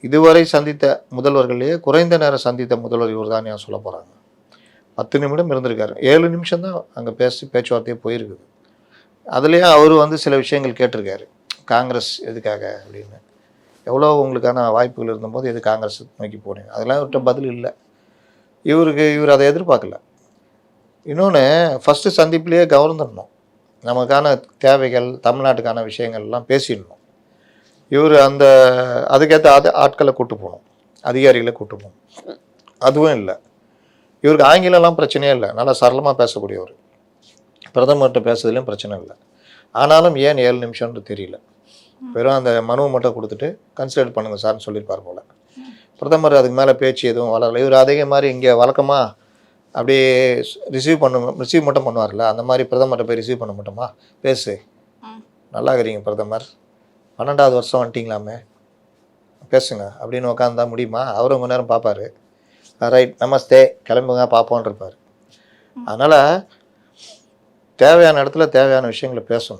இதுவரை சந்தித்த முதல்வர்களையே குறைந்த நேரம் சந்தித்த முதல்வர் இவர் தான் சொல்ல போகிறாங்க. 10 நிமிடம் இருந்திருக்காரு. 7 நிமிஷம் தான் அங்கே பேச்சுவார்த்தையே போயிருக்குது. அதுலேயும் அவர் சில விஷயங்கள் கேட்டிருக்காரு. காங்கிரஸ் எதுக்காக அப்படின்னு. எவ்வளோ உங்களுக்கான வாய்ப்புகள் இருந்தபோது எது காங்கிரஸ் நோக்கி போனீங்க, அதெல்லாம் இவர்கிட்ட பதில் இல்லை. இவர் அதை எதிர்பார்க்கல. இன்னொன்று, ஃபஸ்ட்டு சந்திப்புலேயே கவர்ந்துடணும். நமக்கான தேவைகள், தமிழ்நாட்டுக்கான விஷயங்கள்லாம் பேசிடணும். இவர் அதுக்கேற்ற ஆட்களை கூட்டு போகணும், அதிகாரிகளை கூட்டு போகணும். அதுவும் இல்லை. இவருக்கு ஆங்கிலம்லாம் பிரச்சனையே இல்லை, நல்லா சரளமாக பேசக்கூடியவர். பிரதமர்கிட்ட பேசுறதுலேயும் பிரச்சனை இல்லை. ஆனாலும் ஏன் 7 நிமிஷம்னு தெரியல. வெறும் அந்த மனுவை மட்டும் கொடுத்துட்டு கன்சிடர் பண்ணுங்கள் சார்னு சொல்லியிருப்பார் போல். பிரதமர் அதுக்கு மேலே பேச்சு எதுவும் வளரல. இவர் அதே மாதிரி இங்கே வழக்கமாக அப்படியே ரிசீவ் மட்டும் பண்ணுவார்ல, அந்த மாதிரி பிரதமர்கிட்ட போய் ரிசீவ் பண்ண மாட்டோமா, பேசு நல்லா இருக்கிறீங்க பிரதமர், 12வது வருஷம் வந்துட்டிங்களாமே, பேசுங்க அப்படின்னு உட்காந்தா முடியுமா? அவரும் கொஞ்ச நேரம் பார்ப்பார். ரைட், நமஸ்தே, கிளம்புங்க பார்ப்போன்னு இருப்பார். அதனால் தேவையான இடத்துல தேவையான விஷயங்களை பேசணும்.